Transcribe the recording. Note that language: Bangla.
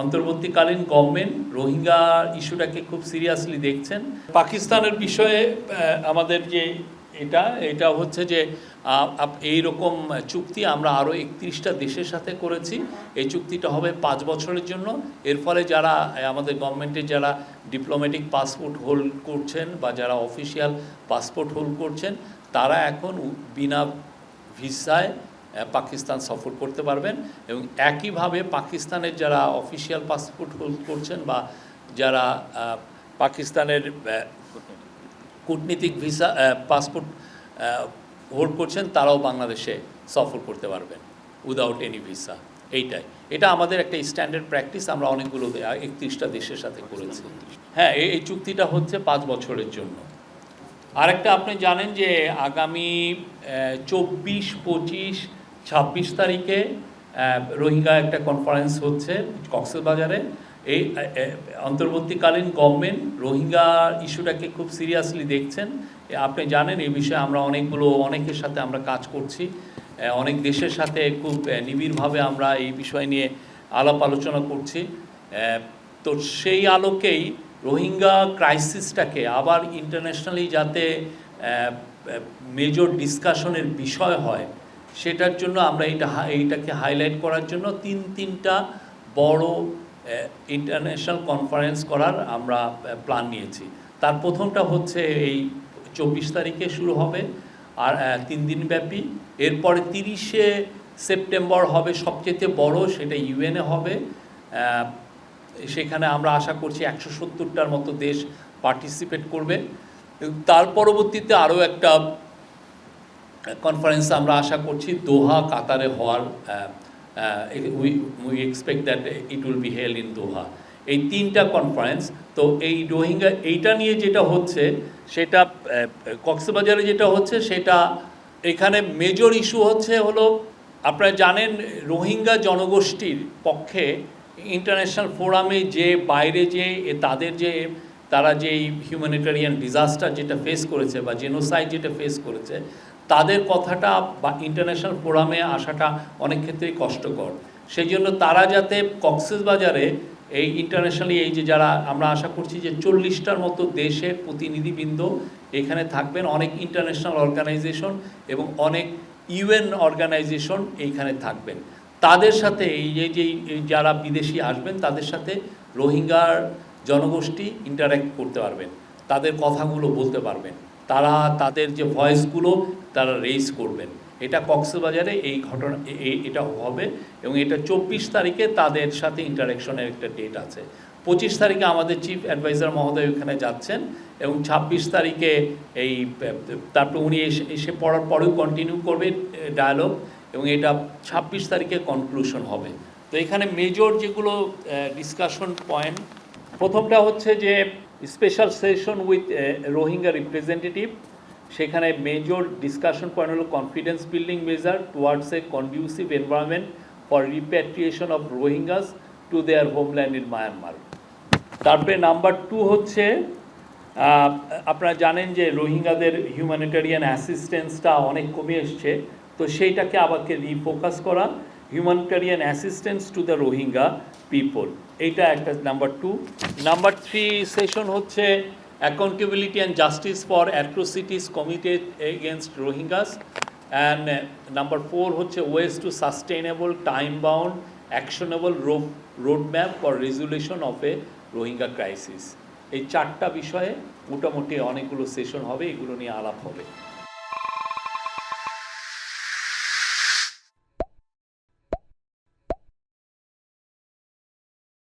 অন্তর্বর্তীকালীন গভর্নমেন্ট রোহিঙ্গা ইস্যুটাকে খুব সিরিয়াসলি দেখছেন। পাকিস্তানের বিষয়ে আমাদের যে এটা হচ্ছে যে এইরকম চুক্তি আমরা আরও 31টা দেশের সাথে করেছি। এই চুক্তিটা হবে 5 বছরের জন্য। এর ফলে যারা আমাদের গভর্নমেন্টের যারা ডিপ্লোম্যাটিক পাসপোর্ট হোল্ড করছেন বা যারা অফিসিয়াল পাসপোর্ট হোল্ড করছেন তারা এখন বিনা ভিসায় পাকিস্তান সফর করতে পারবেন এবং একইভাবে পাকিস্তানের যারা অফিসিয়াল পাসপোর্ট হোল্ড করছেন বা যারা পাকিস্তানের কূটনীতিক ভিসা পাসপোর্ট হোল্ড করছেন তারাও বাংলাদেশে সফর করতে পারবেন উইদাউট এনি ভিসা। এটা আমাদের একটা স্ট্যান্ডার্ড প্র্যাকটিস, আমরা অনেকগুলো 31টা দেশের সাথে করেছি। হ্যাঁ, এই চুক্তিটা হচ্ছে 5 বছরের জন্য। আরেকটা আপনি জানেন যে আগামী 24, 25, 26 তারিখে রোহিঙ্গা একটা কনফারেন্স হচ্ছে কক্সবাজারে। এই অন্তর্বর্তীকালীন গভর্নমেন্ট রোহিঙ্গা ইস্যুটাকে খুব সিরিয়াসলি দেখছেন। আপনি জানেন এই বিষয়ে আমরা অনেকের সাথে আমরা কাজ করছি, অনেক দেশের সাথে খুব নিবিড়ভাবে আমরা এই বিষয় নিয়ে আলাপ আলোচনা করছি। তো সেই আলোকেই রোহিঙ্গা ক্রাইসিসটাকে আবার ইন্টারন্যাশনালি যাতে মেজর ডিসকাশনের বিষয় হয় সেটার জন্য আমরা এইটাকে হাইলাইট করার জন্য তিনটা বড় ইন্টারন্যাশনাল কনফারেন্স করার আমরা প্ল্যান নিয়েছি। তার প্রথমটা হচ্ছে এই 24 তারিখে শুরু হবে আর 3 দিন ব্যাপী। এরপরে 30শে সেপ্টেম্বর হবে সবচেয়ে বড়, সেটা ইউএনএ হবে। সেখানে আমরা আশা করছি 170টার মতো দেশ পার্টিসিপেট করবে। তার পরবর্তীতে আরও একটা কনফারেন্স আমরা আশা করছি দোহা, কাতারে হওয়ার we expect that it will be held in Doha. এই 3টা কনফারেন্স। তো এই রোহিঙ্গা এইটা নিয়ে যেটা হচ্ছে সেটা কক্সবাজারে যেটা হচ্ছে সেটা এখানে মেজর ইস্যু হলো আপনারা জানেন রোহিঙ্গা জনগোষ্ঠীর পক্ষে ইন্টারন্যাশনাল ফোরামে যে বাইরে যে তারা যে হিউম্যানিটেরিয়ান ডিজাস্টার যেটা ফেস করেছে বা জেনোসাইড যেটা ফেস করেছে তাদের কথাটা বা ইন্টারন্যাশনাল ফোরামে আসাটা অনেক ক্ষেত্রেই কষ্টকর। সেই জন্য তারা যাতে কক্সবাজারে এই ইন্টারন্যাশনালি এই যে যারা আমরা আশা করছি যে 40টার মতো দেশের প্রতিনিধিবৃন্দ এখানে থাকবেন, অনেক ইন্টারন্যাশনাল অর্গানাইজেশন এবং অনেক ইউএন অর্গানাইজেশন এইখানে থাকবেন। তাদের সাথে এই যারা বিদেশি আসবেন তাদের সাথে রোহিঙ্গার জনগোষ্ঠী ইন্টার্যাক্ট করতে পারবেন, তাদের কথাগুলো বলতে পারবেন, তারা তাদের যে ভয়েসগুলো তারা রেইজ করবেন। এটা কক্সবাজারে এই ঘটনা এটা হবে এবং এটা 24 তারিখে তাদের সাথে ইন্টারাকশনের একটা ডেট আছে। 25 তারিখে আমাদের চিফ অ্যাডভাইজার মহোদয় ওখানে যাচ্ছেন এবং 26 তারিখে তারপর উনি এসে পড়ার পরেও কন্টিনিউ করবেন ডায়ালগ এবং এটা 26 তারিখে কনক্লুশন হবে। তো এখানে মেজর যেগুলো ডিসকাশন পয়েন্ট, প্রথমটা হচ্ছে যে special session with Rohingya representative. সেখানে মেজর ডিসকাশন পয়েন্ট হলো confidence building measure towards A conducive environment for repatriation of Rohingyas to their homeland in Myanmar. তারপরে নাম্বার 2 হচ্ছে আপনারা জানেন যে রোহিঙ্গাদের হিউম্যানিটেরিয়ান অ্যাসিস্ট্যান্সটা অনেক কমে এসছে, তো সেইটাকে আবারকে রিফোকাস করা, humanitarian assistance to the Rohingya people, এইটা একটা নাম্বার 2। নাম্বার 3 সেশন হচ্ছে accountability and justice for atrocities committed against Rohingyas, and number 4 হচ্ছে ways to sustainable time bound actionable roadmap for resolution of a Rohingya crisis। এই 4টা বিষয়ে মোটামুটি অনেকগুলো সেশন হবে, এগুলো নিয়ে আলাপ হবে।